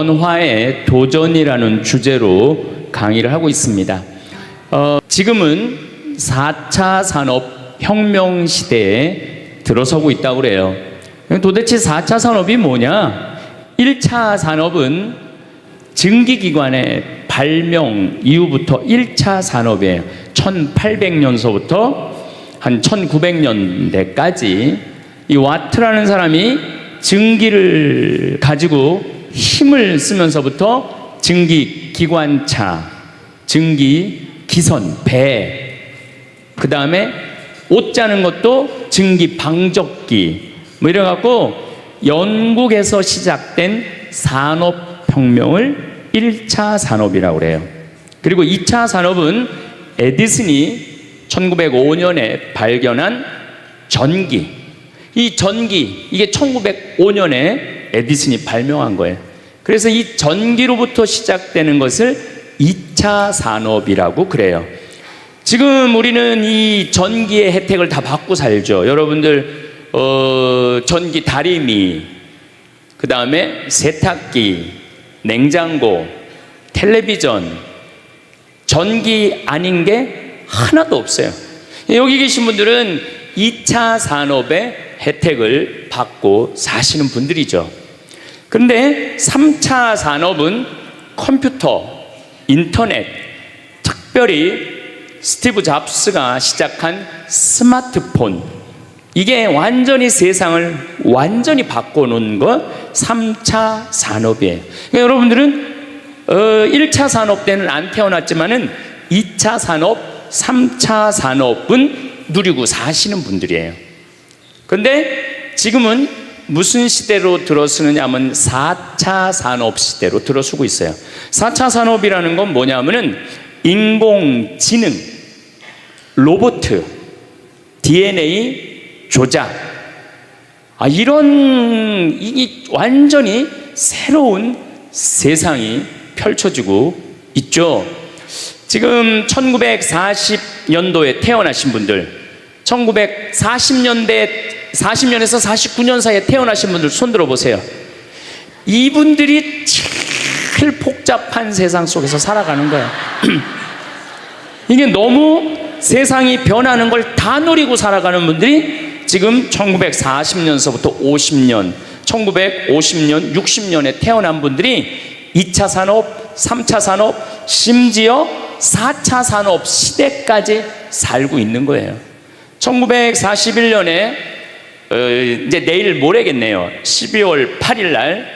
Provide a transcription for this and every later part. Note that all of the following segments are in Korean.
변화의 도전이라는 주제로 강의를 하고 있습니다. 지금은 4차 산업혁명 시대에 들어서고 있다고 그래요. 도대체 4차 산업이 뭐냐? 1차 산업은 증기기관의 발명 이후부터 1차 산업이에요. 1800년서부터 한 1900년대까지 이 와트라는 사람이 증기를 가지고 힘을 쓰면서부터 증기기관차, 증기기선, 배, 그 다음에 옷 짜는 것도 증기방적기 뭐 이래갖고 영국에서 시작된 산업혁명을 1차 산업이라고 그래요. 그리고 2차 산업은 에디슨이 1905년에 발견한 전기, 이 전기, 이게 1905년에 에디슨이 발명한 거예요. 그래서 이 전기로부터 시작되는 것을 2차 산업이라고 그래요. 지금 우리는 이 전기의 혜택을 다 받고 살죠. 여러분들 전기 다리미, 그 다음에 세탁기, 냉장고, 텔레비전, 전기 아닌 게 하나도 없어요. 여기 계신 분들은 2차 산업의 혜택을 받고 사시는 분들이죠. 그런데 3차 산업은 컴퓨터, 인터넷, 특별히 스티브 잡스가 시작한 스마트폰, 이게 완전히 세상을 완전히 바꿔놓은 거 3차 산업이에요. 그러니까 여러분들은 1차 산업 때는 안 태어났지만은 2차 산업, 3차 산업은 누리고 사시는 분들이에요. 그런데 지금은 무슨 시대로 들어서느냐 하면 4차 산업 시대로 들어서고 있어요. 4차 산업이라는 건 뭐냐면은 인공지능, 로봇, DNA 조작, 이런 이 완전히 새로운 세상이 펼쳐지고 있죠. 지금 1940년도에 태어나신 분들, 40년에서 49년 사이에 태어나신 분들 손 들어보세요. 이분들이 제일 복잡한 세상 속에서 살아가는 거예요. 이게 너무 세상이 변하는 걸 다 노리고 살아가는 분들이 지금 1940년서부터 50년, 1950년, 60년에 태어난 분들이 2차 산업, 3차 산업, 심지어 4차 산업 시대까지 살고 있는 거예요. 1941년에 이제 내일 모레겠네요. 12월 8일 날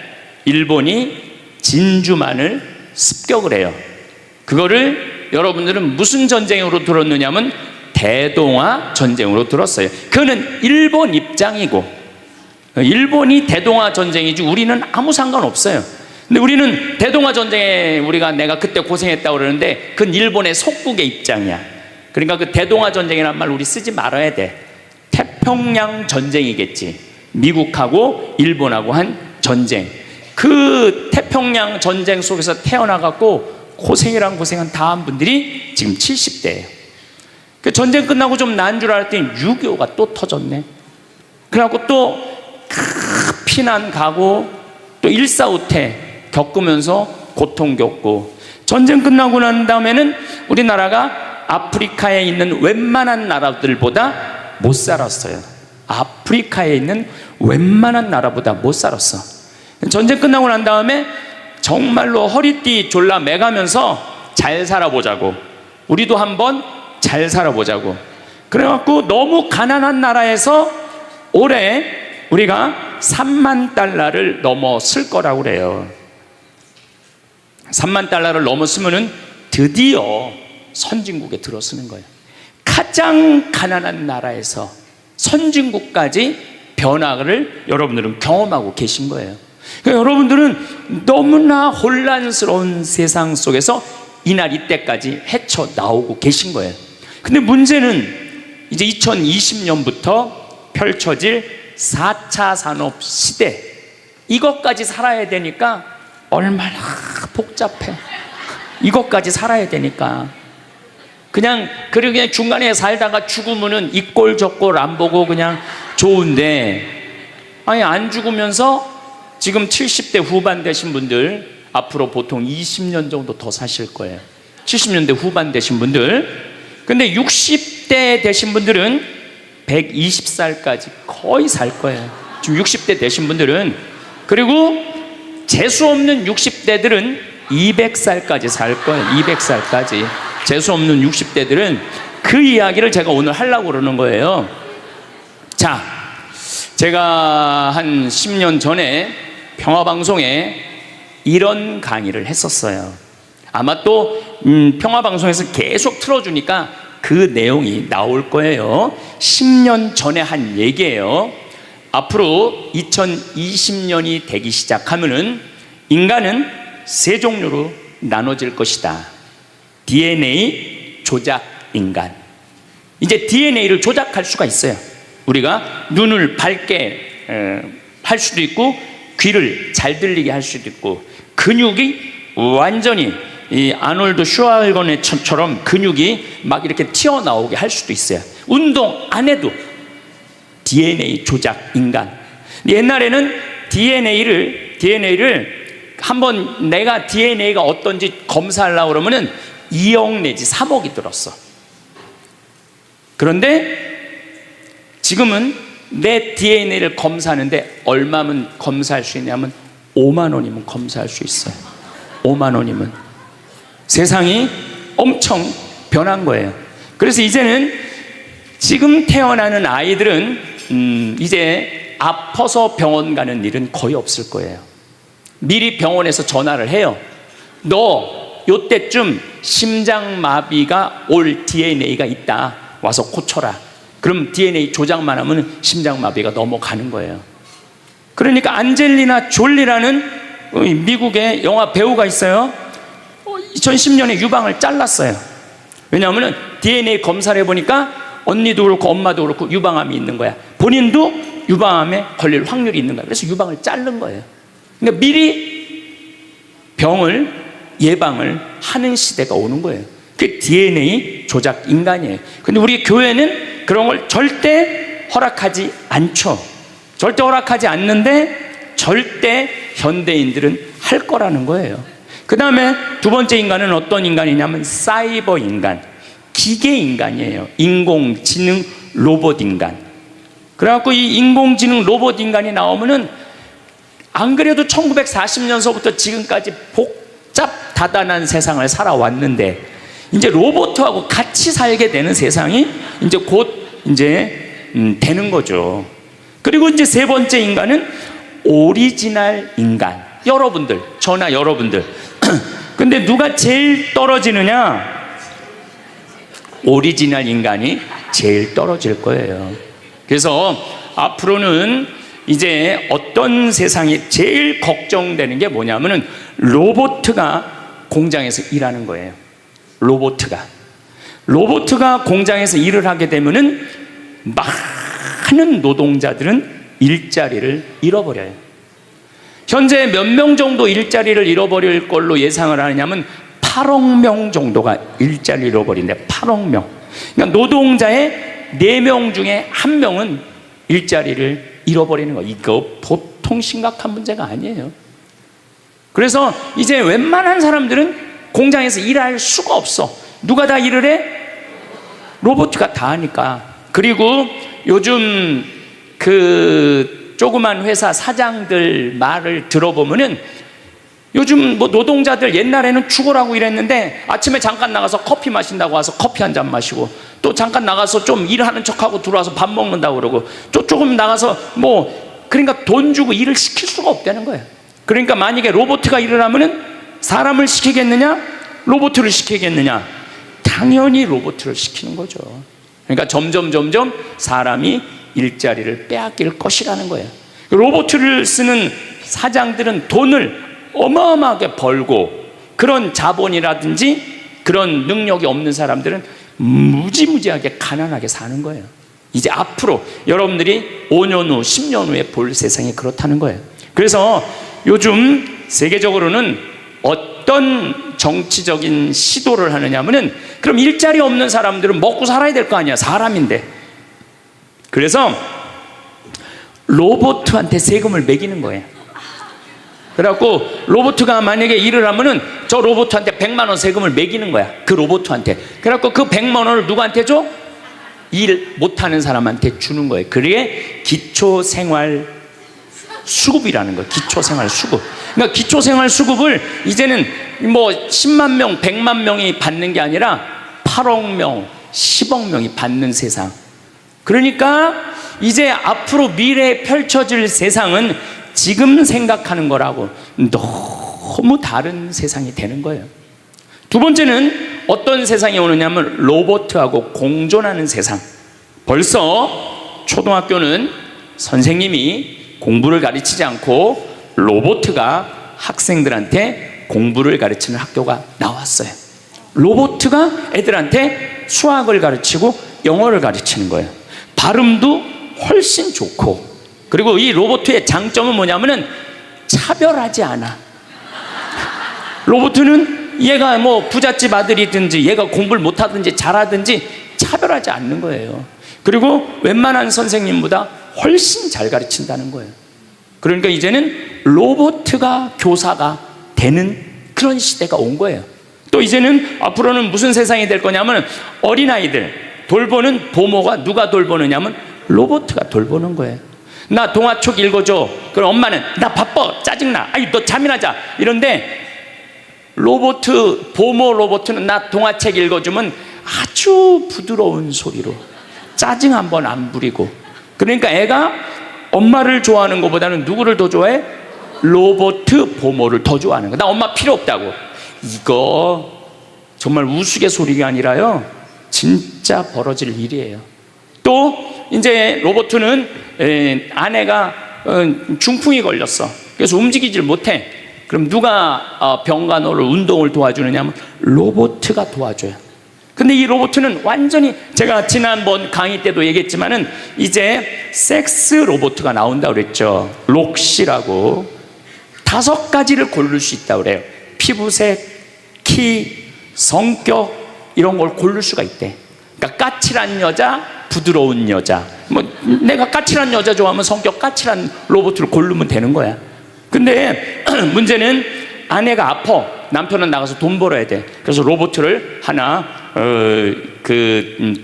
일본이 진주만을 습격을 해요. 그거를 여러분들은 무슨 전쟁으로 들었느냐면 대동아 전쟁으로 들었어요. 그거는 일본 입장이고, 일본이 대동아 전쟁이지 우리는 아무 상관없어요. 근데 우리는 대동아 전쟁에 내가 그때 고생했다고 그러는데 그건 일본의 속국의 입장이야. 그러니까 그 대동아 전쟁이라는 말 우리 쓰지 말아야 돼. 태평양 전쟁이겠지. 미국하고 일본하고 한 전쟁. 그 태평양 전쟁 속에서 태어나갖고 고생이란 고생은 다 한 분들이 지금 70대예요. 그 전쟁 끝나고 좀 나은 줄 알았더니 6.25가 또 터졌네. 그래갖고 또 피난 가고 또 일사후퇴 겪으면서 고통 겪고, 전쟁 끝나고 난 다음에는 우리나라가 아프리카에 있는 웬만한 나라들보다 못 살았어요. 아프리카에 있는 웬만한 나라보다 못 살았어. 전쟁 끝나고 난 다음에 정말로 허리띠 졸라 매가면서 잘 살아보자고, 우리도 한번 잘 살아보자고. 그래갖고 너무 가난한 나라에서 올해 우리가 3만 달러를 넘었을 거라고 그래요. 3만 달러를 넘었으면은 드디어 선진국에 들어서는 거예요. 가장 가난한 나라에서 선진국까지 변화를 여러분들은 경험하고 계신 거예요. 그러니까 여러분들은 너무나 혼란스러운 세상 속에서 이날 이때까지 헤쳐나오고 계신 거예요. 근데 문제는 이제 2020년부터 펼쳐질 4차 산업 시대, 이것까지 살아야 되니까 얼마나 복잡해. 이것까지 살아야 되니까 그냥 중간에 살다가 죽으면은 이 꼴 저 꼴 안 보고 그냥 좋은데, 아니 안 죽으면서 지금 70대 후반 되신 분들 앞으로 보통 20년 정도 더 사실 거예요. 70년대 후반 되신 분들. 근데 60대 되신 분들은 120살까지 거의 살 거예요. 지금 60대 되신 분들은. 그리고 재수 없는 60대들은 200살까지 살 거예요. 200살까지. 재수 없는 60대들은. 그 이야기를 제가 오늘 하려고 그러는 거예요. 자, 제가 한 10년 전에 평화방송에 이런 강의를 했었어요. 아마 또 평화방송에서 계속 틀어주니까 그 내용이 나올 거예요. 10년 전에 한 얘기예요. 앞으로 2020년이 되기 시작하면은 인간은 세 종류로 나눠질 것이다. DNA 조작 인간. 이제 DNA를 조작할 수가 있어요. 우리가 눈을 밝게 할 수도 있고, 귀를 잘 들리게 할 수도 있고, 근육이 완전히 이 아놀드 슈왈거네처럼 근육이 막 이렇게 튀어나오게 할 수도 있어요. 운동 안 해도 DNA 조작 인간. 옛날에는 DNA를 한번 내가 DNA가 어떤지 검사하려고 그러면은 2억 내지 3억이 들었어. 그런데 지금은 내 DNA를 검사하는데 얼마면 검사할 수 있냐면 5만 원이면 검사할 수 있어요. 5만 원이면. 세상이 엄청 변한 거예요. 그래서 이제는 지금 태어나는 아이들은 이제 아파서 병원 가는 일은 거의 없을 거예요. 미리 병원에서 전화를 해요. 너 요때쯤 심장마비가 올 DNA가 있다. 와서 고쳐라. 그럼 DNA 조작만 하면 심장마비가 넘어가는 거예요. 그러니까 안젤리나 졸리라는 미국의 영화 배우가 있어요. 2010년에 유방을 잘랐어요. 왜냐하면 DNA 검사를 해보니까 언니도 그렇고 엄마도 그렇고 유방암이 있는 거야. 본인도 유방암에 걸릴 확률이 있는 거야. 그래서 유방을 자른 거예요. 그러니까 미리 병을 예방을 하는 시대가 오는 거예요. 그게 DNA 조작 인간이에요. 근데 우리 교회는 그런 걸 절대 허락하지 않죠. 절대 허락하지 않는데 절대 현대인들은 할 거라는 거예요. 그 다음에 두 번째 인간은 어떤 인간이냐면 사이버 인간, 기계 인간이에요. 인공지능 로봇 인간. 그래갖고 이 인공지능 로봇 인간이 나오면은 안 그래도 1940년서부터 지금까지 복잡 다단한 세상을 살아왔는데 이제 로봇하고 같이 살게 되는 세상이 이제 곧 이제 되는 거죠. 그리고 이제 세 번째 인간은 오리지널 인간. 여러분들, 저나 여러분들. 근데 누가 제일 떨어지느냐? 오리지널 인간이 제일 떨어질 거예요. 그래서 앞으로는 이제 어떤 세상이 제일 걱정되는 게 뭐냐면은 로봇가 공장에서 일하는 거예요. 로봇가 공장에서 일을 하게 되면은 많은 노동자들은 일자리를 잃어버려요. 현재 몇 명 정도 일자리를 잃어버릴 걸로 예상을 하느냐면 8억 명 정도가 일자리를 잃어버린대. 8억 명. 그러니까 노동자의 4명 중에 1명은 일자리를 잃어버리는 거. 이거 보통 심각한 문제가 아니에요. 그래서 이제 웬만한 사람들은 공장에서 일할 수가 없어. 누가 다 일을 해? 로봇가 다 하니까. 그리고 요즘 그 조그만 회사 사장들 말을 들어보면은 요즘 뭐 노동자들 옛날에는 죽으라고 일했는데 아침에 잠깐 나가서 커피 마신다고 와서 커피 한 잔 마시고 또 잠깐 나가서 좀 일하는 척하고 들어와서 밥 먹는다고 그러고 또 조금 나가서 뭐 그러니까 돈 주고 일을 시킬 수가 없다는 거예요. 그러니까 만약에 로봇가 일을 하면은 사람을 시키겠느냐? 로봇을 시키겠느냐? 당연히 로봇을 시키는 거죠. 그러니까 점점 사람이 일자리를 빼앗길 것이라는 거예요. 로봇을 쓰는 사장들은 돈을 어마어마하게 벌고 그런 자본이라든지 그런 능력이 없는 사람들은 무지무지하게 가난하게 사는 거예요. 이제 앞으로 여러분들이 5년 후, 10년 후에 볼 세상이 그렇다는 거예요. 그래서 요즘 세계적으로는 어떤 정치적인 시도를 하느냐면은 그럼 일자리 없는 사람들은 먹고 살아야 될 거 아니야. 사람인데. 그래서 로봇한테 세금을 매기는 거예요. 그래갖고 로봇가 만약에 일을 하면은 저 로봇한테 100만 원 세금을 매기는 거야. 그 로봇한테. 그래갖고 그 100만 원을 누구한테 줘? 일 못하는 사람한테 주는 거예요. 그게 기초생활 수급이라는 거예요. 기초생활 수급. 그러니까 기초생활 수급을 이제는 뭐 10만 명, 100만 명이 받는 게 아니라 8억 명, 10억 명이 받는 세상. 그러니까 이제 앞으로 미래에 펼쳐질 세상은 지금 생각하는 거라고 너무 다른 세상이 되는 거예요. 두 번째는 어떤 세상이 오느냐면 로봇하고 공존하는 세상. 벌써 초등학교는 선생님이 공부를 가르치지 않고 로봇가 학생들한테 공부를 가르치는 학교가 나왔어요. 로봇가 애들한테 수학을 가르치고 영어를 가르치는 거예요. 발음도 훨씬 좋고, 그리고 이 로봇의 장점은 뭐냐면은 차별하지 않아. 로봇은 얘가 뭐 부잣집 아들이든지 얘가 공부를 못하든지 잘하든지 차별하지 않는 거예요. 그리고 웬만한 선생님보다 훨씬 잘 가르친다는 거예요. 그러니까 이제는 로봇가 교사가 되는 그런 시대가 온 거예요. 또 이제는 앞으로는 무슨 세상이 될 거냐면 어린아이들 돌보는 부모가 누가 돌보느냐면 로봇가 돌보는 거예요. 나 동화책 읽어줘. 그럼 엄마는 나 바빠, 짜증나, 아이 너 잠이나 자, 이런데 부모 로봇은 나 동화책 읽어주면 아주 부드러운 소리로 짜증 한 번 안 부리고. 그러니까 애가 엄마를 좋아하는 것보다는 누구를 더 좋아해? 로봇 부모를 더 좋아하는 거야. 나 엄마 필요 없다고. 이거 정말 우스갯소리가 아니라요, 진짜 벌어질 일이에요. 또 이제 로봇은 아내가 중풍이 걸렸어. 그래서 움직이질 못해. 그럼 누가 병간호를 운동을 도와주느냐 하면 로봇가 도와줘요. 근데 이 로봇은 완전히, 제가 지난번 강의 때도 얘기했지만은 이제 섹스 로봇가 나온다고 그랬죠. 록시라고 5가지를 고를 수 있다고 그래요. 피부색, 키, 성격, 이런 걸 고를 수가 있대. 그러니까 까칠한 여자, 부드러운 여자. 뭐 내가 까칠한 여자 좋아하면 성격 까칠한 로봇을 고르면 되는 거야. 근데 문제는 아내가 아파. 남편은 나가서 돈 벌어야 돼. 그래서 로봇을 하나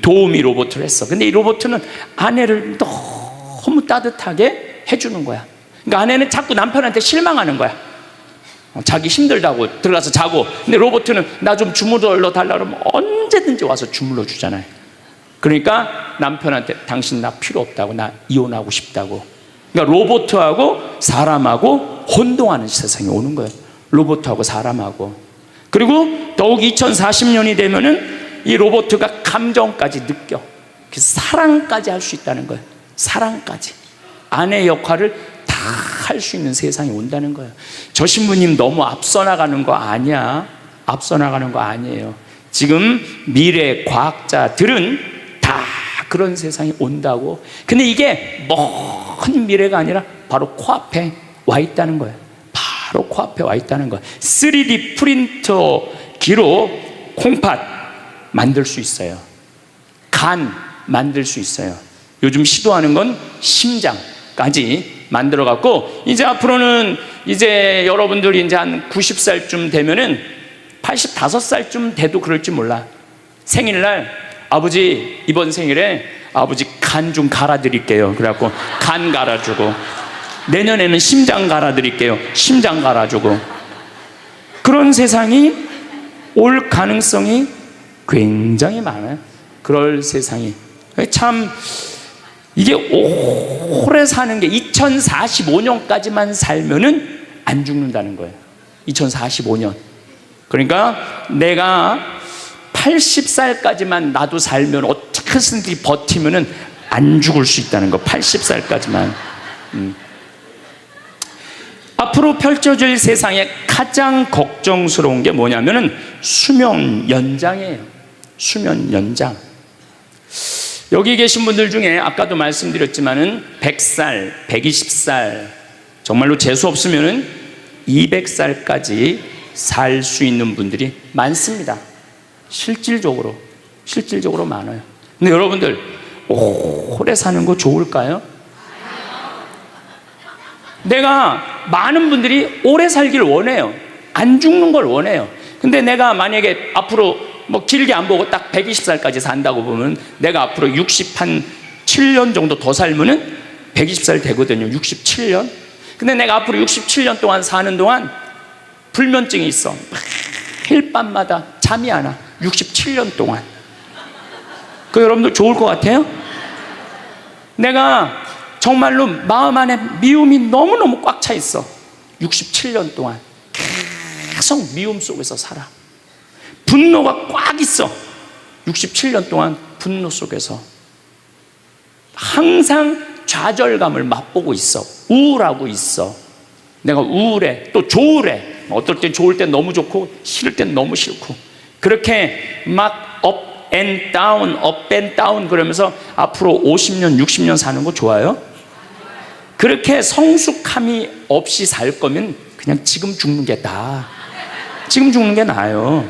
도우미 로봇을 했어. 근데 이 로봇은 아내를 너무 따뜻하게 해주는 거야. 그러니까 아내는 자꾸 남편한테 실망하는 거야. 자기 힘들다고 들어가서 자고. 근데 로봇은 나 좀 주물러 달라 그러면 언제든지 와서 주물러 주잖아요. 그러니까 남편한테 당신 나 필요 없다고, 나 이혼하고 싶다고. 그러니까 로봇하고 사람하고 혼동하는 세상이 오는 거예요. 로봇하고 사람하고. 그리고 더욱 2040년이 되면은 이 로봇가 감정까지 느껴. 사랑까지 할 수 있다는 거예요. 사랑까지. 아내 역할을 다 할 수 있는 세상이 온다는 거예요. 저 신부님 너무 앞서 나가는 거 아니야? 앞서 나가는 거 아니에요. 지금 미래 과학자들은 다 그런 세상이 온다고. 근데 이게 먼 미래가 아니라 바로 코앞에 와 있다는 거예요. 바로 코앞에 와 있다는 거예요. 3D 프린터기로 콩팥 만들 수 있어요. 간 만들 수 있어요. 요즘 시도하는 건 심장까지 만들어 갖고, 이제 앞으로는 이제 여러분들이 이제 한 90살쯤 되면은 85살쯤 돼도 그럴지 몰라. 생일날 아버지 이번 생일에 아버지 간 좀 갈아드릴게요. 그래갖고 간 갈아주고, 내년에는 심장 갈아드릴게요. 심장 갈아주고. 그런 세상이 올 가능성이 굉장히 많아요. 그럴 세상이. 참 이게 오래 사는 게 2045년까지만 살면은 안 죽는다는 거예요. 2045년. 그러니까 내가 80살까지만 나도 살면 어떻게든지 버티면은 안 죽을 수 있다는 거. 80살까지만. 앞으로 펼쳐질 세상에 가장 걱정스러운 게 뭐냐면은 수명 연장이에요. 수명 연장. 여기 계신 분들 중에 아까도 말씀드렸지만은 100살, 120살, 정말로 재수 없으면은 200살까지 살 수 있는 분들이 많습니다. 실질적으로 많아요. 근데 여러분들 오래 사는 거 좋을까요? 내가 많은 분들이 오래 살기를 원해요. 안 죽는 걸 원해요. 근데 내가 만약에 앞으로 뭐 길게 안 보고 딱 120살까지 산다고 보면 내가 앞으로 67년 정도 더 살면은 120살 되거든요. 67년. 근데 내가 앞으로 67년 동안 사는 동안 불면증이 있어. 매일 밤마다 잠이 안 와. 67년 동안. 그 여러분들 좋을 것 같아요? 내가 정말로 마음 안에 미움이 너무너무 꽉 차 있어. 67년 동안 계속 미움 속에서 살아. 분노가 꽉 있어. 67년 동안 분노 속에서 항상 좌절감을 맛보고 있어. 우울하고 있어. 내가 우울해. 또 좋으래. 어떨 땐 좋을 땐 너무 좋고 싫을 땐 너무 싫고, 그렇게 막 up and down, up and down 그러면서 앞으로 50년, 60년 사는 거 좋아요? 그렇게 성숙함이 없이 살 거면 그냥 지금 죽는 게 나아. 지금 죽는 게 나아요.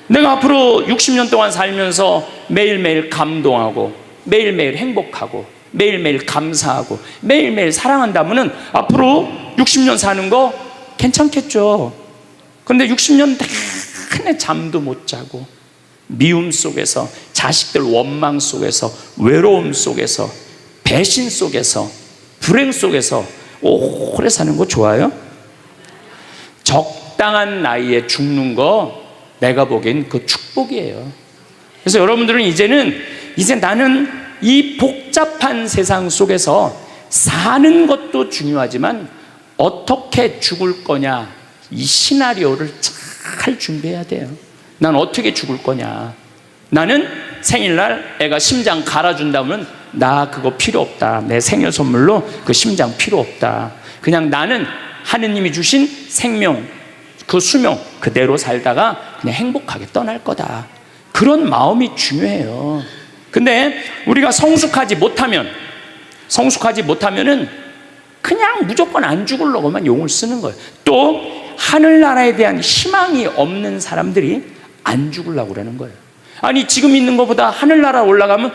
내가 앞으로 60년 동안 살면서 매일매일 감동하고 매일매일 행복하고 매일매일 감사하고 매일매일 사랑한다면은 앞으로 60년 사는 거 괜찮겠죠. 그런데 60년 내내 잠도 못 자고 미움 속에서, 자식들 원망 속에서, 외로움 속에서, 배신 속에서, 불행 속에서 오래 사는 거 좋아요? 적당한 나이에 죽는 거 내가 보기엔 그 축복이에요. 그래서 여러분들은 이제 나는 이 복잡한 세상 속에서 사는 것도 중요하지만 어떻게 죽을 거냐, 이 시나리오를 잘 준비해야 돼요. 난 어떻게 죽을 거냐. 나는 생일날 애가 심장 갈아준다면 나 그거 필요 없다. 내 생일 선물로 그 심장 필요 없다. 그냥 나는 하느님이 주신 생명, 그 수명 그대로 살다가 그냥 행복하게 떠날 거다. 그런 마음이 중요해요. 근데 우리가 성숙하지 못하면은 그냥 무조건 안 죽으려고만 용을 쓰는 거예요. 또 하늘나라에 대한 희망이 없는 사람들이 안 죽으려고 그러는 거예요. 아니 지금 있는 것보다 하늘나라 올라가면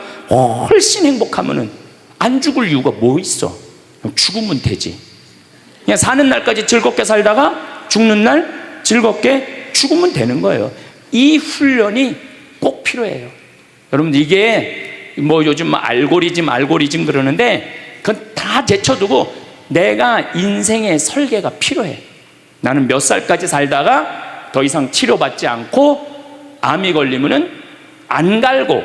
훨씬 행복하면은 안 죽을 이유가 뭐 있어? 죽으면 되지. 그냥 사는 날까지 즐겁게 살다가 죽는 날 즐겁게 죽으면 되는 거예요. 이 훈련이 꼭 필요해요. 여러분들 이게 뭐 요즘 알고리즘 그러는데 그건 다 제쳐두고 내가 인생의 설계가 필요해. 나는 몇 살까지 살다가 더 이상 치료받지 않고 암이 걸리면은 안 갈고,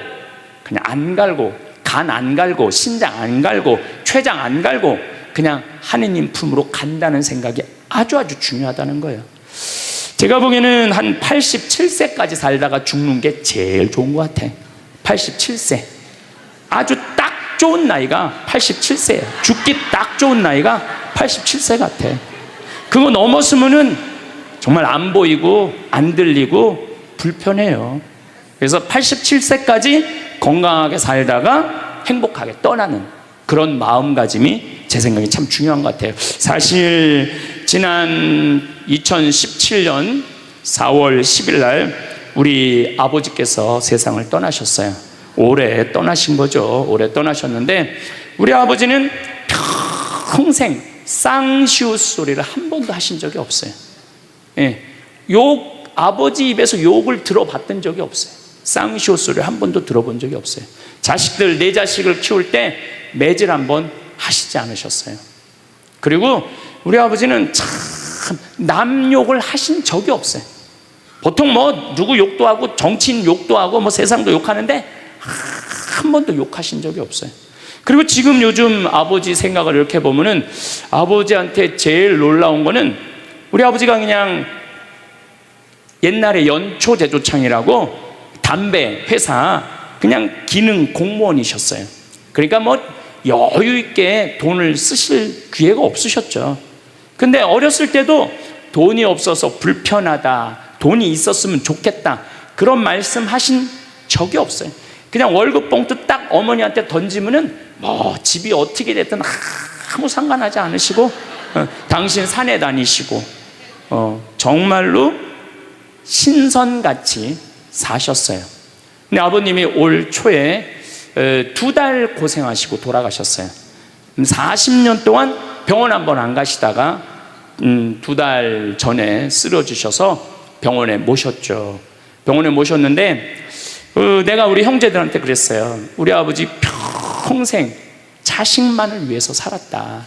그냥 안 갈고, 간 안 갈고, 신장 안 갈고, 췌장 안 갈고 그냥 하느님 품으로 간다는 생각이 아주 중요하다는 거예요. 제가 보기에는 한 87세까지 살다가 죽는 게 제일 좋은 것 같아. 87세. 아주 딱 좋은 나이가 87세예요. 죽기 딱 좋은 나이가 87세 같아. 그거 넘었으면은 정말 안 보이고 안 들리고 불편해요. 그래서 87세까지 건강하게 살다가 행복하게 떠나는 그런 마음가짐이 제 생각에 참 중요한 것 같아요. 사실 지난 2017년 4월 10일 날 우리 아버지께서 세상을 떠나셨어요. 올해 떠나신 거죠. 올해 떠나셨는데 우리 아버지는 평생 쌍시옷 소리를 한 번도 하신 적이 없어요. 예, 아버지 입에서 욕을 들어봤던 적이 없어요. 쌍시옷 소리를 한 번도 들어본 적이 없어요. 자식들, 내 자식을 키울 때 매질 한 번 하시지 않으셨어요. 그리고 우리 아버지는 참 남 욕을 하신 적이 없어요. 보통 뭐 누구 욕도 하고 정치인 욕도 하고 뭐 세상도 욕하는데 한 번도 욕하신 적이 없어요. 그리고 지금 요즘 아버지 생각을 이렇게 보면은 아버지한테 제일 놀라운 거는 우리 아버지가 그냥 옛날에 연초제조창이라고 담배 회사 그냥 기능 공무원이셨어요. 그러니까 뭐 여유 있게 돈을 쓰실 기회가 없으셨죠. 근데 어렸을 때도 돈이 없어서 불편하다, 돈이 있었으면 좋겠다 그런 말씀 하신 적이 없어요. 그냥 월급 봉투 딱 어머니한테 던지면은 뭐 집이 어떻게 됐든 아무 상관하지 않으시고 당신 산에 다니시고 정말로 신선같이 사셨어요. 근데 아버님이 올 초에 2달 고생하시고 돌아가셨어요. 40년 동안 병원 한 번 안 가시다가 2달 전에 쓰러지셔서 병원에 모셨죠. 병원에 모셨는데 내가 우리 형제들한테 그랬어요. 우리 아버지 평생 자식만을 위해서 살았다.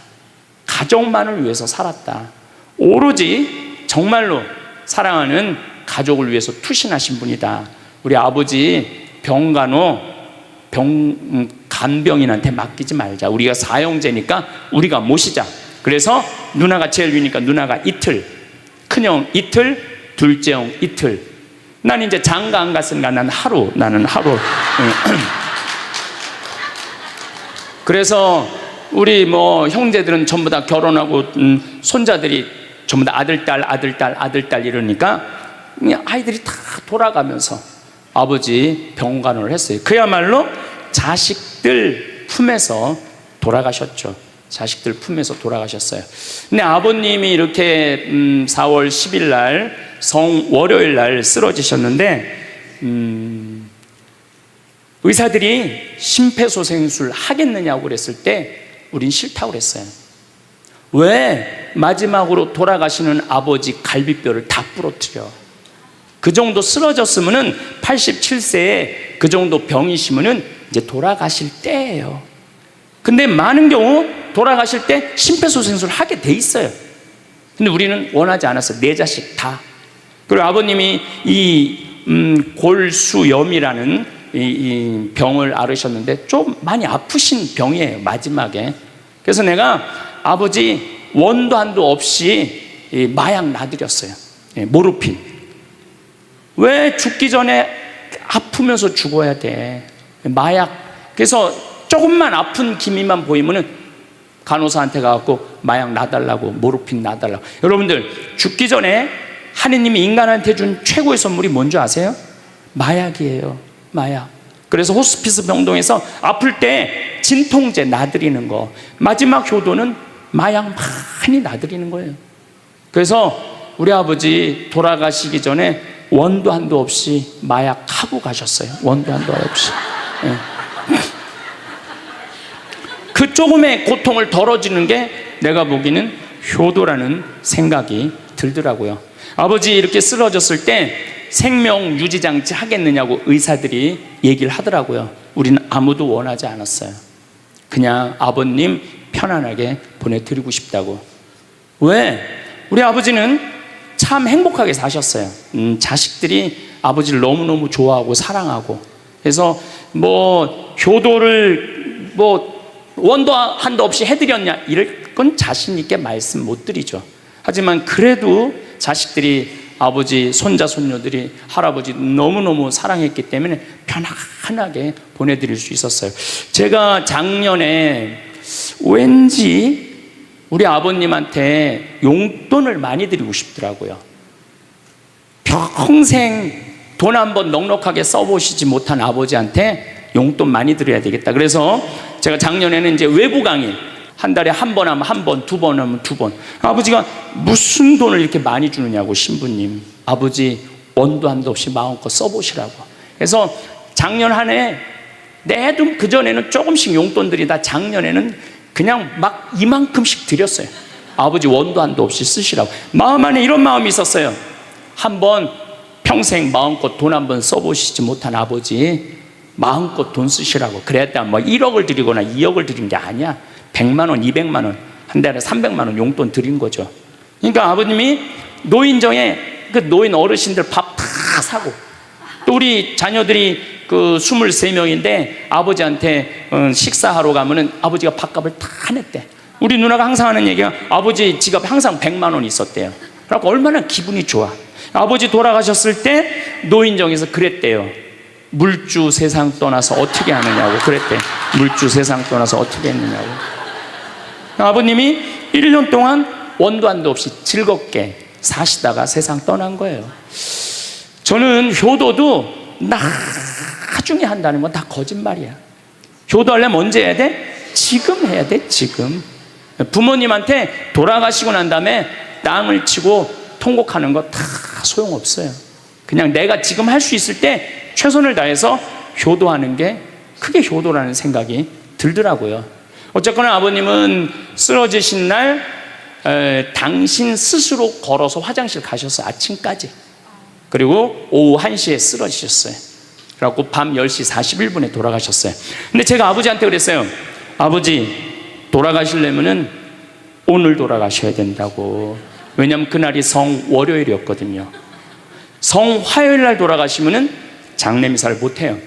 가족만을 위해서 살았다. 오로지 정말로 사랑하는 가족을 위해서 투신하신 분이다. 우리 아버지 간병인한테 맡기지 말자. 우리가 사형제니까 우리가 모시자. 그래서 누나가 제일 위니까 누나가 이틀, 큰형 이틀, 둘째 형 이틀. 난 이제 장가 안 갔으니까 나는 하루. 그래서 우리 형제들은 전부 다 결혼하고 손자들이 전부 다 아들, 딸 이러니까 그냥 아이들이 다 돌아가면서 아버지 병간호를 했어요. 그야말로 자식들 품에서 돌아가셨죠. 자식들 품에서 돌아가셨어요. 근데 아버님이 이렇게 4월 10일 날 월요일 날 쓰러지셨는데 의사들이 심폐소생술 하겠느냐고 그랬을 때 우린 싫다고 그랬어요. 왜 마지막으로 돌아가시는 아버지 갈비뼈를 다 부러뜨려? 그 정도 쓰러졌으면은 87세에 그 정도 병이시면은 이제 돌아가실 때예요. 근데 많은 경우 돌아가실 때 심폐소생술 하게 돼 있어요. 근데 우리는 원하지 않았어요. 네 자식 다. 그리고 아버님이 이 골수염이라는 이 병을 앓으셨는데 좀 많이 아프신 병이에요, 마지막에. 그래서 내가 아버지 원도 한도 없이 마약 놔드렸어요. 모르핀. 왜 죽기 전에 아프면서 죽어야 돼? 마약. 그래서 조금만 아픈 기미만 보이면은 간호사한테 가갖고 마약 놔달라고, 모르핀 놔달라고. 여러분들, 죽기 전에 하느님이 인간한테 준 최고의 선물이 뭔지 아세요? 마약이에요. 마약. 그래서 호스피스 병동에서 아플 때 진통제 놔드리는 거, 마지막 효도는 마약 많이 놔드리는 거예요. 그래서 우리 아버지 돌아가시기 전에 원도 한도 없이 마약하고 가셨어요. 원도 한도 없이. 네. 그 조금의 고통을 덜어주는 게 내가 보기에는 효도라는 생각이 들더라고요. 아버지 이렇게 쓰러졌을 때 생명 유지장치 하겠느냐고 의사들이 얘기를 하더라고요. 우리는 아무도 원하지 않았어요. 그냥 아버님 편안하게 보내드리고 싶다고. 왜? 우리 아버지는 참 행복하게 사셨어요. 자식들이 아버지를 너무너무 좋아하고 사랑하고. 그래서 효도를 원도 한도 없이 해드렸냐, 이럴 건 자신 있게 말씀 못 드리죠. 하지만 그래도 자식들이, 아버지, 손자, 손녀들이 할아버지 너무너무 사랑했기 때문에 편안하게 보내드릴 수 있었어요. 제가 작년에 왠지 우리 아버님한테 용돈을 많이 드리고 싶더라고요. 평생 돈 한번 넉넉하게 써보시지 못한 아버지한테 용돈 많이 드려야 되겠다. 그래서 제가 작년에는 이제 외부 강의, 한 달에 한 번 하면 한 번, 두 번 하면 두 번. 아버지가 무슨 돈을 이렇게 많이 주느냐고, 신부님. 아버지 원도 한도 없이 마음껏 써보시라고. 그래서 작년 한 해 내도 그전에는 조금씩 용돈 드리다 작년에는 그냥 막 이만큼씩 드렸어요. 아버지 원도 한도 없이 쓰시라고. 마음 안에 이런 마음이 있었어요. 한번 평생 마음껏 돈 한 번 써보시지 못한 아버지 마음껏 돈 쓰시라고. 그랬다 1억을 드리거나 2억을 드린 게 아니야. 100만 원, 200만 원, 한 달에 300만 원 용돈 드린 거죠. 그러니까 아버님이 노인정에 그 노인 어르신들 밥 다 사고, 또 우리 자녀들이 그 23명인데 아버지한테 식사하러 가면은 아버지가 밥값을 다 냈대. 우리 누나가 항상 하는 얘기가 아버지 지갑에 항상 100만 원 있었대요. 그래서 얼마나 기분이 좋아. 아버지 돌아가셨을 때 노인정에서 그랬대요. 물주 세상 떠나서 어떻게 하느냐고 그랬대. 물주 세상 떠나서 어떻게 했느냐고. 아버님이 1년 동안 원도 한도 없이 즐겁게 사시다가 세상 떠난 거예요. 저는 효도도 나중에 한다는 건 다 거짓말이야. 효도하려면 언제 해야 돼? 지금 해야 돼, 지금. 부모님한테 돌아가시고 난 다음에 땅을 치고 통곡하는 거 다 소용없어요. 그냥 내가 지금 할 수 있을 때 최선을 다해서 효도하는 게 그게 효도라는 생각이 들더라고요. 어쨌거나 아버님은 쓰러지신 날 당신 스스로 걸어서 화장실 가셨어요. 아침까지. 그리고 오후 1시에 쓰러지셨어요. 그래갖고 밤 10시 41분에 돌아가셨어요. 근데 제가 아버지한테 그랬어요. 아버지, 돌아가시려면은 오늘 돌아가셔야 된다고. 왜냐하면 그날이 성월요일이었거든요. 성화요일 날 돌아가시면은 장례미사를 못해요.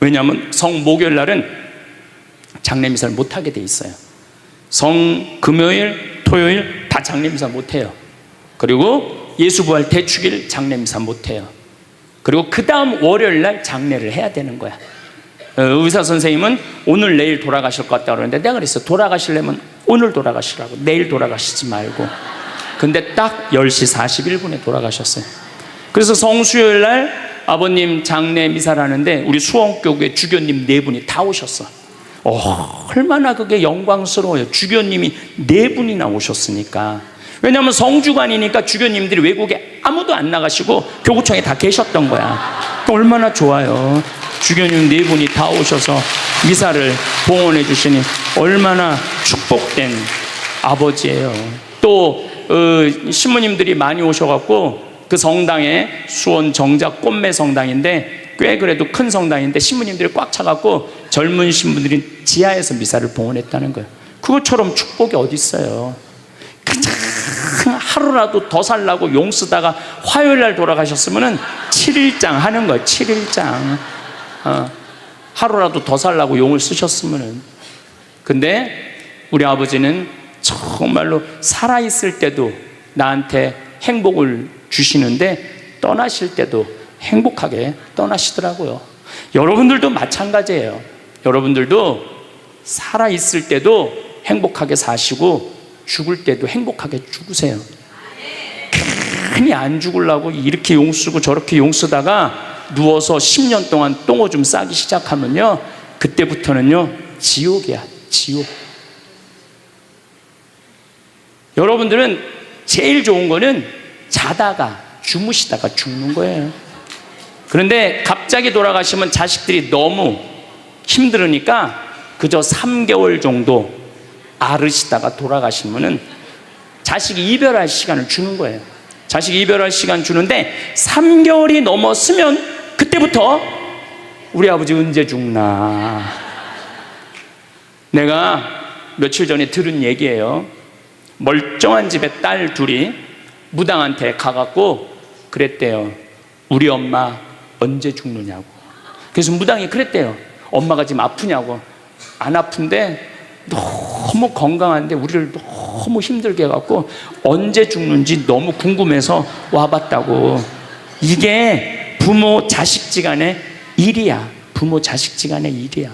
왜냐하면 성목요일 날은 장례미사를 못하게 돼 있어요. 성금요일, 토요일 다 장례미사 못해요. 그리고 예수부활 대축일 장례미사 못해요. 그리고 그 다음 월요일 날 장례를 해야 되는 거야. 의사 선생님은 오늘 내일 돌아가실 것 같다고 그러는데 내가 그랬어. 돌아가시려면 오늘 돌아가시라고. 내일 돌아가시지 말고. 근데 딱 10시 41분에 돌아가셨어요. 그래서 성수요일 날 아버님 장례 미사를 하는데 우리 수원교구에 주교님 4분이 다 오셨어. 얼마나 그게 영광스러워요. 주교님이 4분이나 오셨으니까. 왜냐하면 성주관이니까 주교님들이 외국에 아무도 안 나가시고 교구청에 다 계셨던 거야. 얼마나 좋아요. 주교님 4분이 다 오셔서 미사를 봉헌해 주시니 얼마나 축복된 아버지예요. 또 신부님들이 많이 오셔갖고 그 성당에 수원 정작 꽃매 성당인데 꽤 그래도 큰 성당인데 신부님들이 꽉 차갖고 젊은 신부들이 지하에서 미사를 봉헌했다는 거예요. 그것처럼 축복이 어디 있어요. 그냥 하루라도 더 살라고 용 쓰다가 화요일 날 돌아가셨으면은 7일장 하는 거예요. 7일장. 하루라도 더 살라고 용을 쓰셨으면은. 근데 우리 아버지는 정말로 살아있을 때도 나한테 행복을 주시는데 떠나실 때도 행복하게 떠나시더라고요. 여러분들도 마찬가지예요. 여러분들도 살아있을 때도 행복하게 사시고 죽을 때도 행복하게 죽으세요. 괜히 안 죽으려고 이렇게 용 쓰고 저렇게 용 쓰다가 누워서 10년 동안 똥오줌 싸기 시작하면요, 그때부터는요 지옥이야. 지옥. 여러분들은 제일 좋은 거는 자다가 주무시다가 죽는 거예요. 그런데 갑자기 돌아가시면 자식들이 너무 힘들으니까 그저 3개월 정도 앓으시다가 돌아가시면은 자식이 이별할 시간을 주는 거예요. 자식이 이별할 시간 주는데 3개월이 넘었으면 그때부터 우리 아버지 언제 죽나. 내가 며칠 전에 들은 얘기예요. 멀쩡한 집에 딸 둘이 무당한테 가갖고 그랬대요. 우리 엄마 언제 죽느냐고. 그래서 무당이 그랬대요. 엄마가 지금 아프냐고. 안 아픈데 너무 건강한데 우리를 너무 힘들게 해갖고 언제 죽는지 너무 궁금해서 와봤다고. 이게 부모 자식지간의 일이야. 부모 자식지간의 일이야.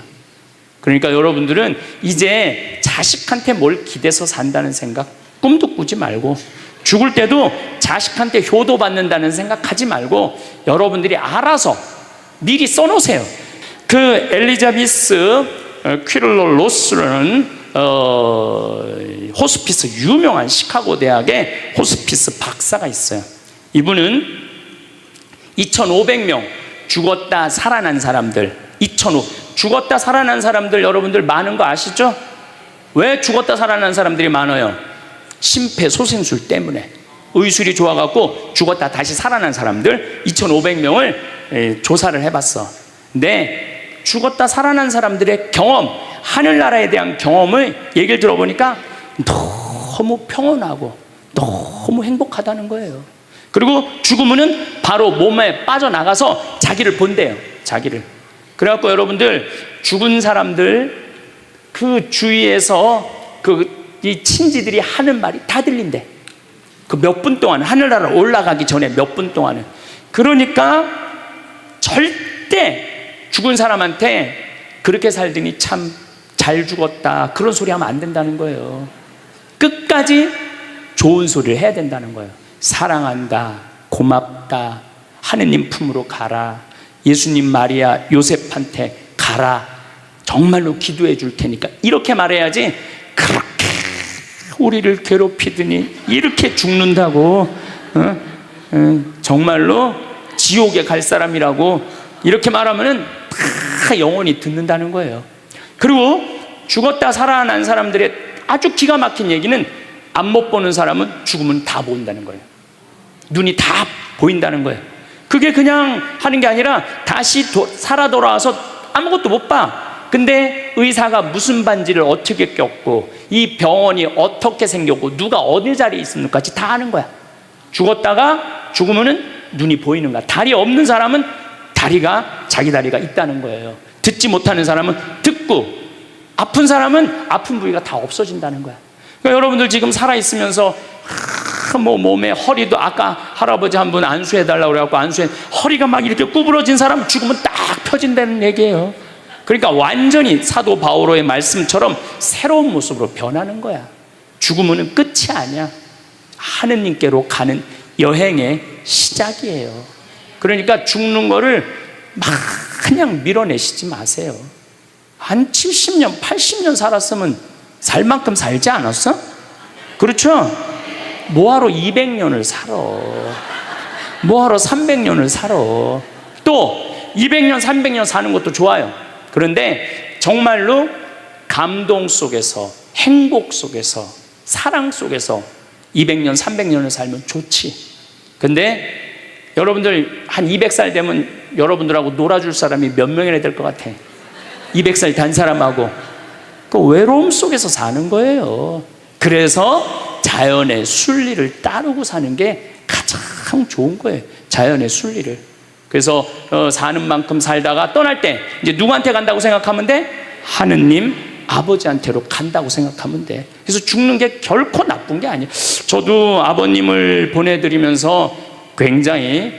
그러니까 여러분들은 이제 자식한테 뭘 기대서 산다는 생각 꿈도 꾸지 말고, 죽을 때도 자식한테 효도받는다는 생각하지 말고 여러분들이 알아서 미리 써놓으세요. 그 엘리자베스 퀴를러 로스라는 호스피스, 유명한 시카고 대학의 호스피스 박사가 있어요. 이분은 2,500명 죽었다 살아난 사람들, 죽었다 살아난 사람들 여러분들 많은 거 아시죠? 왜 죽었다 살아난 사람들이 많아요? 심폐소생술 때문에. 의술이 좋아갖고 죽었다 다시 살아난 사람들 2,500명을 조사를 해봤어. 근데 죽었다 살아난 사람들의 경험, 하늘나라에 대한 경험을 얘기를 들어보니까 너무 평온하고 너무 행복하다는 거예요. 그리고 죽으면은 바로 몸에 빠져나가서 자기를 본대요. 자기를. 그래갖고 여러분들 죽은 사람들 그 주위에서 이 친지들이 하는 말이 다 들린대. 그 몇 분 동안, 하늘나라 올라가기 전에 몇 분 동안은. 그러니까 절대 죽은 사람한테 그렇게 살더니 참 잘 죽었다 그런 소리 하면 안 된다는 거예요. 끝까지 좋은 소리를 해야 된다는 거예요. 사랑한다, 고맙다, 하느님 품으로 가라, 예수님 마리아 요셉한테 가라, 정말로 기도해 줄 테니까, 이렇게 말해야지. 그렇게 우리를 괴롭히더니 이렇게 죽는다고 정말로 지옥에 갈 사람이라고 이렇게 말하면은 다 영원히 듣는다는 거예요. 그리고 죽었다 살아난 사람들의 아주 기가 막힌 얘기는 앞 못 보는 사람은 죽으면 다 보인다는 거예요. 눈이 다 보인다는 거예요. 그게 그냥 하는 게 아니라 다시 살아 돌아와서 아무것도 못 봐. 근데 의사가 무슨 반지를 어떻게 꼈고 이 병원이 어떻게 생겼고 누가 어디 자리에 있습니까? 다 아는 거야. 죽었다가 죽으면은 눈이 보이는 거야. 다리 없는 사람은 다리가, 자기 다리가 있다는 거예요. 듣지 못하는 사람은 듣고, 아픈 사람은 아픈 부위가 다 없어진다는 거야. 그러니까 여러분들 지금 살아있으면서 뭐 몸에 허리도, 아까 할아버지 한 분 안수해달라고 그래갖고 허리가 막 이렇게 구부러진 사람 죽으면 딱 펴진다는 얘기예요. 그러니까 완전히 사도 바오로의 말씀처럼 새로운 모습으로 변하는 거야. 죽으면 끝이 아니야. 하느님께로 가는 여행의 시작이에요. 그러니까 죽는 거를 막 그냥 밀어내시지 마세요. 한 70년, 80년 살았으면 살 만큼 살지 않았어? 그렇죠? 뭐하러 200년을 살아? 뭐하러 300년을 살아? 또 200년, 300년 사는 것도 좋아요. 그런데 정말로 감동 속에서, 행복 속에서, 사랑 속에서 200년, 300년을 살면 좋지. 근데 여러분들 한 200살 되면 여러분들하고 놀아줄 사람이 몇 명이나 될 것 같아? 200살 단 사람하고. 그 외로움 속에서 사는 거예요. 그래서 자연의 순리를 따르고 사는 게 가장 좋은 거예요. 자연의 순리를. 그래서 사는 만큼 살다가 떠날 때 이제 누구한테 간다고 생각하면 돼? 하느님 아버지한테로 간다고 생각하면 돼. 그래서 죽는 게 결코 나쁜 게 아니에요. 저도 아버님을 보내드리면서 굉장히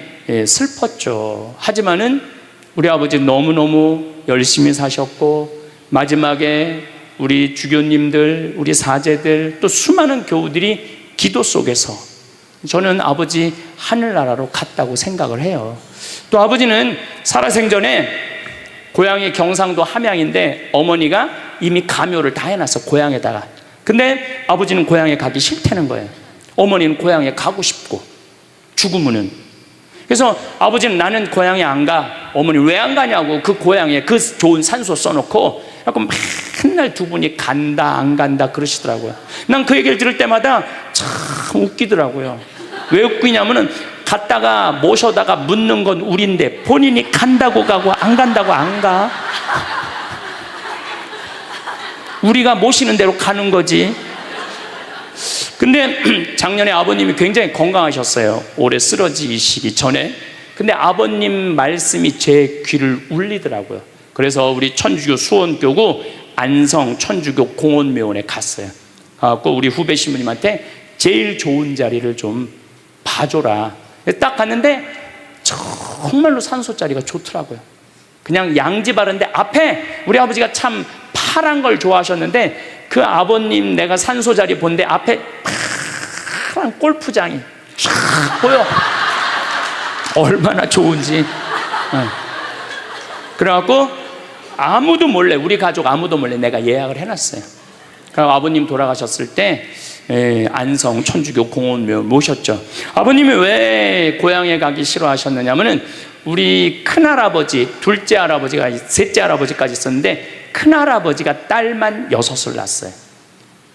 슬펐죠. 하지만은 우리 아버지 너무너무 열심히 사셨고, 마지막에 우리 주교님들, 우리 사제들, 또 수많은 교우들이 기도 속에서 저는 아버지 하늘나라로 갔다고 생각을 해요. 또 아버지는 살아생전에 고향이 경상도 함양인데 어머니가 이미 가묘를 다 해놨어, 고향에다가. 근데 아버지는 고향에 가기 싫다는 거예요. 어머니는 고향에 가고 싶고, 죽으면은. 그래서 아버지는 나는 고향에 안 가. 어머니 왜 안 가냐고, 그 고향에 그 좋은 산소 써놓고. 그래서 맨날 두 분이 간다 안 간다 그러시더라고요. 난 그 얘기를 들을 때마다 참 웃기더라고요. 왜 웃기냐면은 갔다가 모셔다가 묻는 건 우린데 본인이 간다고 가고 안 간다고 안 가. 우리가 모시는 대로 가는 거지. 근데 작년에 아버님이 굉장히 건강하셨어요. 올해 쓰러지시기 전에. 근데 아버님 말씀이 제 귀를 울리더라고요. 그래서 우리 천주교 수원교구 안성 천주교 공원묘원에 갔어요. 꼭 우리 후배 신부님한테 제일 좋은 자리를 좀 봐줘라. 딱 갔는데 정말로 산소 자리가 좋더라고요. 그냥 양지 바른데 앞에 우리 아버지가 참 파란 걸 좋아하셨는데 그 아버님 내가 산소 자리 본데 앞에 파란 골프장이 쫙 보여. 얼마나 좋은지. 그래갖고 아무도 몰래, 우리 가족 아무도 몰래 내가 예약을 해놨어요. 그리고 아버님 돌아가셨을 때 안성 천주교 공원묘 모셨죠. 아버님이 왜 고향에 가기 싫어하셨느냐면은 우리 큰할아버지, 둘째 할아버지가, 셋째 할아버지까지 있었는데 큰할아버지가 딸만 6을 낳았어요.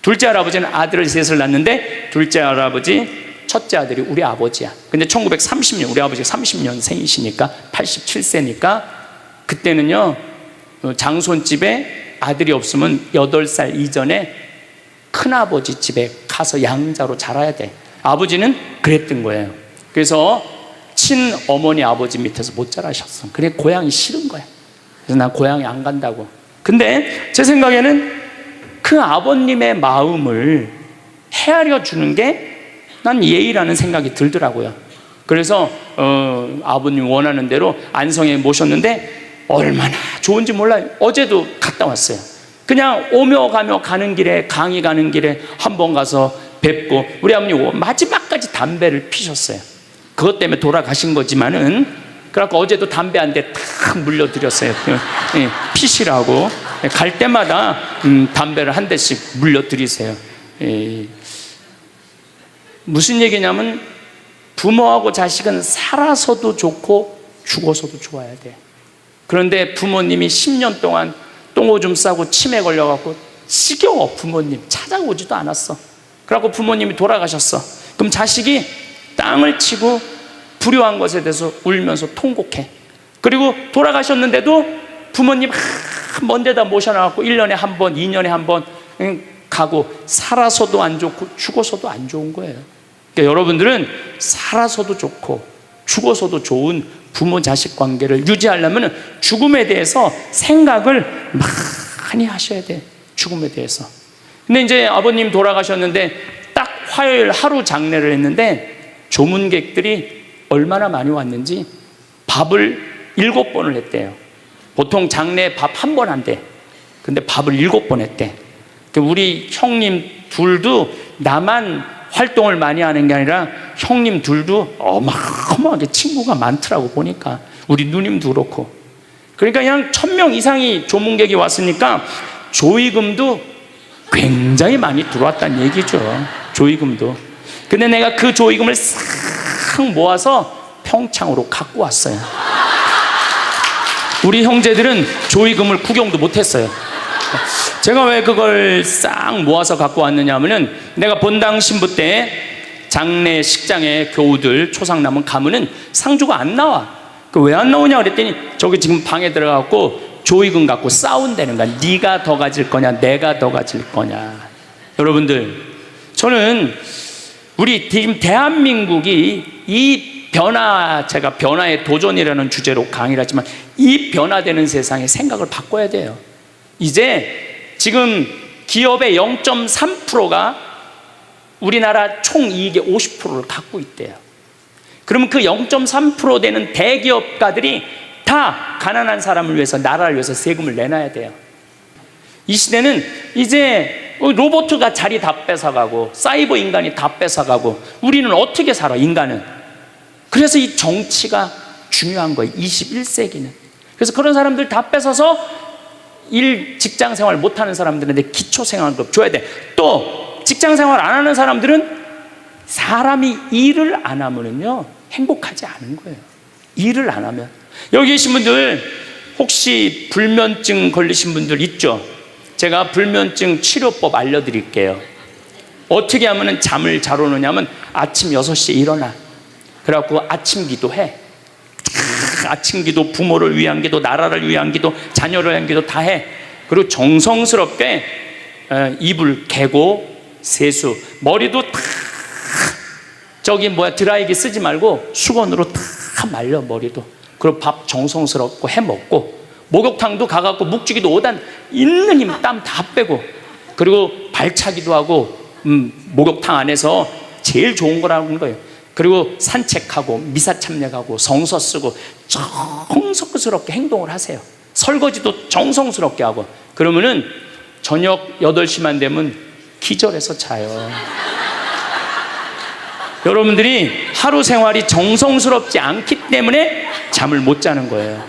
둘째 할아버지는 아들을 3을 낳았는데 둘째 할아버지 첫째 아들이 우리 아버지야. 근데 1930년, 우리 아버지가 30년생이시니까 87세니까 그때는요 장손집에 아들이 없으면 8살 이전에 큰아버지 집에 가서 양자로 자라야 돼. 아버지는 그랬던 거예요. 그래서 친어머니 아버지 밑에서 못 자라셨어. 그래 고향이 싫은 거야. 그래서 난 고향에 안 간다고. 근데 제 생각에는 그 아버님의 마음을 헤아려 주는 게 난 예의라는 생각이 들더라고요. 그래서 아버님 원하는 대로 안성에 모셨는데 얼마나 좋은지 몰라요. 어제도 갔다 왔어요. 그냥 오며 가며 가는 길에, 강의 가는 길에 한번 가서 뵙고, 우리 아버님 마지막까지 담배를 피셨어요. 그것 때문에 돌아가신 거지만은, 그래갖고 어제도 담배 한 대 탁 물려드렸어요. 피시라고. 갈 때마다 담배를 한 대씩 물려드리세요. 무슨 얘기냐면 부모하고 자식은 살아서도 좋고 죽어서도 좋아야 돼. 그런데 부모님이 10년 동안 똥오줌 싸고 치매 걸려갖고 지겨워. 부모님 찾아오지도 않았어. 그래갖고 부모님이 돌아가셨어. 그럼 자식이 땅을 치고 불효한 것에 대해서 울면서 통곡해. 그리고 돌아가셨는데도 부모님 먼 데다 모셔놔갖고 1년에 한 번, 2년에 한 번 가고, 살아서도 안 좋고 죽어서도 안 좋은 거예요. 그러니까 여러분들은 살아서도 좋고 죽어서도 좋은 부모 자식 관계를 유지하려면 죽음에 대해서 생각을 많이 하셔야 돼. 죽음에 대해서. 근데 이제 아버님 돌아가셨는데 딱 화요일 하루 장례를 했는데 조문객들이 얼마나 많이 왔는지 밥을 7번을 했대요. 보통 장례 밥 한 번 한대. 근데 밥을 7번 했대. 우리 형님 둘도 나만 활동을 많이 하는 게 아니라 형님 둘도 어마어마하게 친구가 많더라고. 보니까 우리 누님도 그렇고. 그러니까 그냥 1000명 이상이 조문객이 왔으니까 조의금도 굉장히 많이 들어왔다는 얘기죠. 조의금도. 근데 내가 그 조의금을 싹 모아서 평창으로 갖고 왔어요. 우리 형제들은 조의금을 구경도 못했어요. 제가 왜 그걸 싹 모아서 갖고 왔느냐 하면은, 내가 본당 신부 때 장례 식장에 교우들 초상 남은 가면은 상주가 안 나와. 그 왜 안 나오냐 그랬더니 저기 지금 방에 들어가고 조의금 갖고 싸운다는 거야. 네가 더 가질 거냐 내가 더 가질 거냐. 여러분들, 저는 우리 지금 대한민국이 이 변화, 제가 변화의 도전이라는 주제로 강의를 하지만 이 변화되는 세상에 생각을 바꿔야 돼요. 이제 지금 기업의 0.3%가 우리나라 총이익의 50%를 갖고 있대요. 그러면 그 0.3% 되는 대기업가들이 다 가난한 사람을 위해서, 나라를 위해서 세금을 내놔야 돼요. 이 시대는 이제 로봇가 자리 다 뺏어가고 사이버 인간이 다 뺏어가고 우리는 어떻게 살아, 인간은. 그래서 이 정치가 중요한 거예요, 21세기는. 그래서 그런 사람들 다 뺏어서 직장 생활 못하는 사람들한테 기초생활급 줘야 돼. 또 직장 생활 안 하는 사람들은 사람이 일을 안 하면은요 행복하지 않은 거예요. 일을 안 하면. 여기 계신 분들 혹시 불면증 걸리신 분들 있죠? 제가 불면증 치료법 알려드릴게요. 어떻게 하면 잠을 잘 오느냐면 아침 6시에 일어나. 그래갖고 아침 기도해. 아침 기도, 부모를 위한 기도, 나라를 위한 기도, 자녀를 위한 기도 다 해. 그리고 정성스럽게 이불 개고 세수, 머리도 다 드라이기 쓰지 말고 수건으로 다 말려, 머리도. 그리고 밥 정성스럽고 해 먹고, 목욕탕도 가갖고 묵지기도 5단 있는 힘 땀 다 빼고, 그리고 발차기도 하고, 목욕탕 안에서 제일 좋은 거라는 거예요. 그리고 산책하고 미사 참여하고 성서 쓰고 정성스럽게 행동을 하세요. 설거지도 정성스럽게 하고. 그러면은 저녁 8시만 되면 기절해서 자요. 여러분들이 하루 생활이 정성스럽지 않기 때문에 잠을 못 자는 거예요.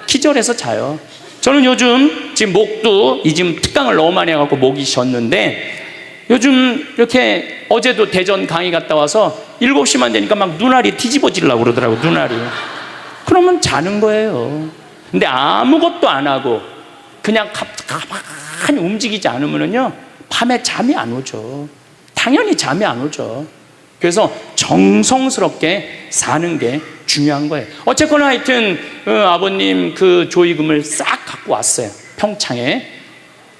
기절해서 자요. 저는 요즘 지금 목도 지금 특강을 너무 많이 해갖고 목이 쉬었는데, 요즘 이렇게 어제도 대전 강의 갔다 와서 7시만 되니까 막 눈알이 뒤집어지려고 그러더라고요. 눈알이. 그러면 자는 거예요. 근데 아무것도 안 하고 그냥 가만히 움직이지 않으면요 밤에 잠이 안 오죠. 당연히 잠이 안 오죠. 그래서 정성스럽게 사는 게 중요한 거예요. 어쨌거나 하여튼 아버님 그 조의금을 싹 갖고 왔어요, 평창에.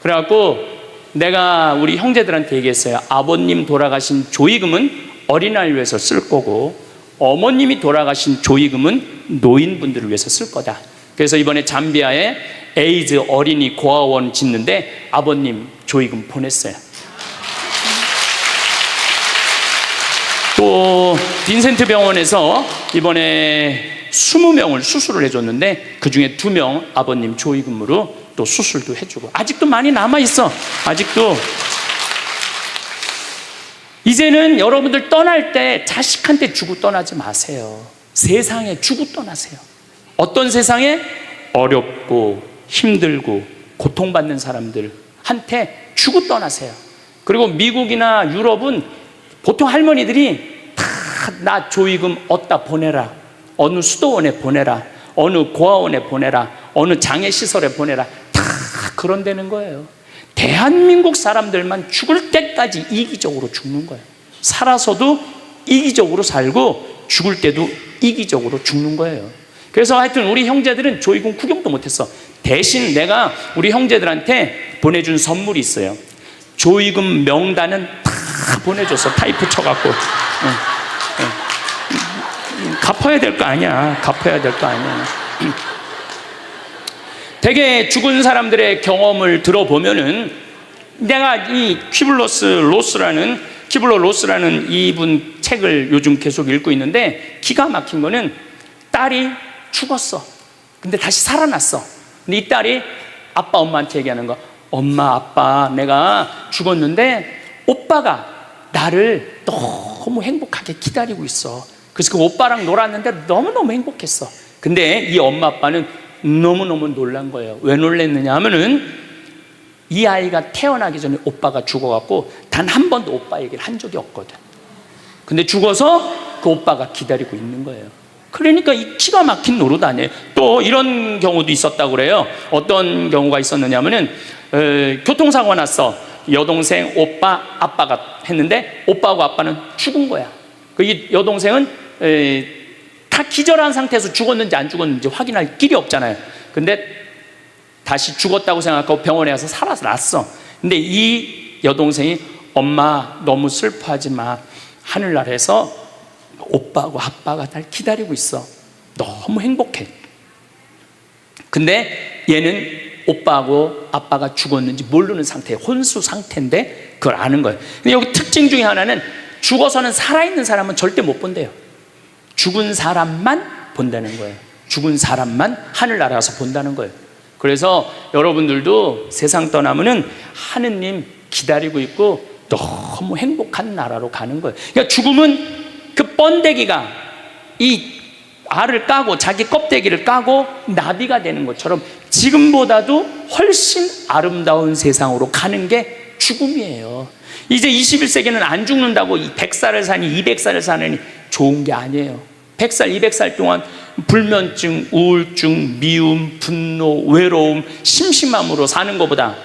그래갖고 내가 우리 형제들한테 얘기했어요. 아버님 돌아가신 조의금은 어린아이를 위해서 쓸 거고, 어머님이 돌아가신 조의금은 노인분들을 위해서 쓸 거다. 그래서 이번에 잠비아에 에이즈 어린이 고아원 짓는데 아버님 조의금 보냈어요. 또 빈센트 병원에서 이번에 20명을 수술을 해줬는데 그중에 2명 아버님 조의금으로 또 수술도 해주고. 아직도 많이 남아있어. 아직도. 이제는 여러분들 떠날 때 자식한테 주고 떠나지 마세요. 세상에 주고 떠나세요. 어떤 세상에? 어렵고 힘들고 고통받는 사람들한테 주고 떠나세요. 그리고 미국이나 유럽은 보통 할머니들이 다 나 조의금 어디다 보내라, 어느 수도원에 보내라, 어느 고아원에 보내라, 어느 장애시설에 보내라, 다 그런다는 거예요. 대한민국 사람들만 죽을 때까지 이기적으로 죽는 거예요. 살아서도 이기적으로 살고 죽을 때도 이기적으로 죽는 거예요. 그래서 하여튼 우리 형제들은 조이군 구경도 못했어. 대신 내가 우리 형제들한테 보내준 선물이 있어요. 조이군 명단은 다 보내줬어. 타이프 쳐갖고. 갚아야 될 거 아니야. 갚아야 될 거 아니야. 되게 죽은 사람들의 경험을 들어보면은, 내가 이 키블러 로스라는 이분 책을 요즘 계속 읽고 있는데, 기가 막힌 거는 딸이 죽었어. 근데 다시 살아났어. 근데 이 딸이 아빠 엄마한테 얘기하는 거. 엄마 아빠, 내가 죽었는데 오빠가 나를 너무 행복하게 기다리고 있어. 그래서 그 오빠랑 놀았는데 너무너무 행복했어. 근데 이 엄마 아빠는 너무너무 놀란 거예요. 왜 놀랬느냐 하면은, 이 아이가 태어나기 전에 오빠가 죽어갖고 단 한 번도 오빠 얘기를 한 적이 없거든. 근데 죽어서 그 오빠가 기다리고 있는 거예요. 그러니까 이 기가 막힌 노릇 아니에요. 또 이런 경우도 있었다고 그래요. 어떤 경우가 있었느냐면은, 교통사고가 났어. 여동생, 오빠, 아빠가 했는데 오빠하고 아빠는 죽은 거야. 이 여동생은 다 기절한 상태에서 죽었는지 안 죽었는지 확인할 길이 없잖아요. 근데 다시 죽었다고 생각하고 병원에 가서 살아났어. 근데 이 여동생이 엄마 너무 슬퍼하지 마. 하늘나라에서 오빠하고 아빠가 날 기다리고 있어. 너무 행복해. 근데 얘는 오빠하고 아빠가 죽었는지 모르는 상태에 혼수 상태인데 그걸 아는 거예요. 근데 여기 특징 중에 하나는, 죽어서는 살아있는 사람은 절대 못 본대요. 죽은 사람만 본다는 거예요. 죽은 사람만 하늘나라에서 본다는 거예요. 그래서 여러분들도 세상 떠나면은 하느님 기다리고 있고 너무 행복한 나라로 가는 거예요. 그러니까 죽음은 그 번데기가 이 알을 까고 자기 껍데기를 까고 나비가 되는 것처럼 지금보다도 훨씬 아름다운 세상으로 가는 게 죽음이에요. 이제 21세기는 안 죽는다고 100살을 사니 200살을 사느니 좋은 게 아니에요. 100살, 200살 동안 불면증, 우울증, 미움, 분노, 외로움, 심심함으로 사는 것보다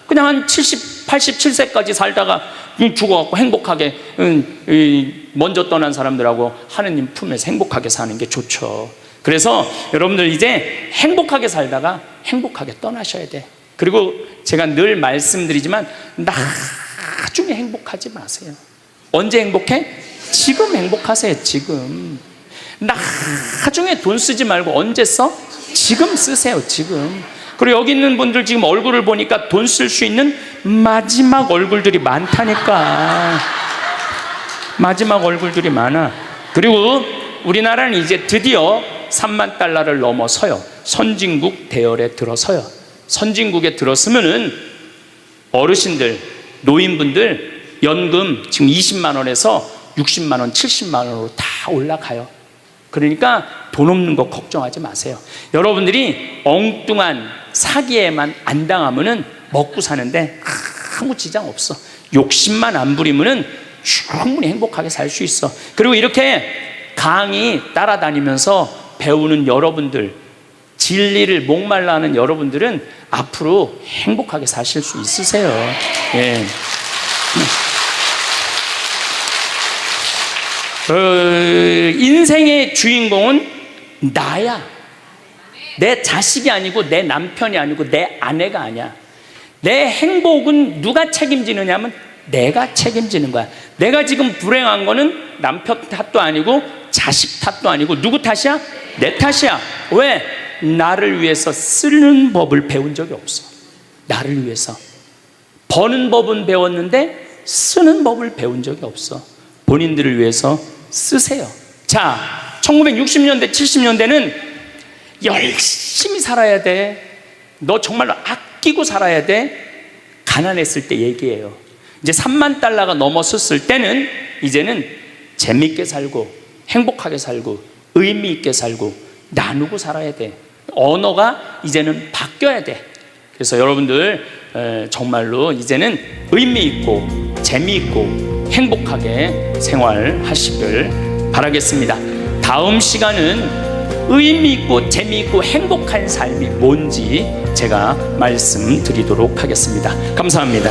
그냥 한 70, 87세까지 살다가 죽어갖고 행복하게 먼저 떠난 사람들하고 하느님 품에서 행복하게 사는 게 좋죠. 그래서 여러분들 이제 행복하게 살다가 행복하게 떠나셔야 돼. 그리고 제가 늘 말씀드리지만 나중에 행복하지 마세요. 언제 행복해? 지금 행복하세요. 지금. 나중에 돈 쓰지 말고 언제 써? 지금 쓰세요. 지금. 그리고 여기 있는 분들 지금 얼굴을 보니까 돈 쓸 수 있는 마지막 얼굴들이 많다니까. 마지막 얼굴들이 많아. 그리고 우리나라는 이제 드디어 3만 달러를 넘어서요. 선진국 대열에 들어서요. 선진국에 들었으면은 어르신들, 노인분들 연금 지금 20만 원에서 60만 원, 70만 원으로 다 올라가요. 그러니까 돈 없는 거 걱정하지 마세요. 여러분들이 엉뚱한 사기에만 안 당하면은 먹고 사는데 아무 지장 없어. 욕심만 안 부리면은 충분히 행복하게 살 수 있어. 그리고 이렇게 강의 따라다니면서 배우는 여러분들, 진리를 목말라 하는 여러분들은 앞으로 행복하게 사실 수 있으세요. 예. 인생의 주인공은 나야. 내 자식이 아니고 내 남편이 아니고 내 아내가 아니야. 내 행복은 누가 책임지느냐 하면 내가 책임지는 거야. 내가 지금 불행한 거는 남편 탓도 아니고 자식 탓도 아니고 누구 탓이야? 내 탓이야. 왜? 나를 위해서 쓰는 법을 배운 적이 없어. 나를 위해서. 버는 법은 배웠는데 쓰는 법을 배운 적이 없어. 본인들을 위해서 쓰세요. 자, 1960년대, 70년대는 열심히 살아야 돼. 너 정말로 아끼고 살아야 돼. 가난했을 때 얘기예요. 이제 3만 달러가 넘었을 때는 이제는 재밌게 살고 행복하게 살고 의미 있게 살고 나누고 살아야 돼. 언어가 이제는 바뀌어야 돼. 그래서 여러분들 정말로 이제는 의미 있고 재미있고 행복하게 생활하시길 바라겠습니다. 다음 시간은 의미 있고 재미있고 행복한 삶이 뭔지 제가 말씀드리도록 하겠습니다. 감사합니다.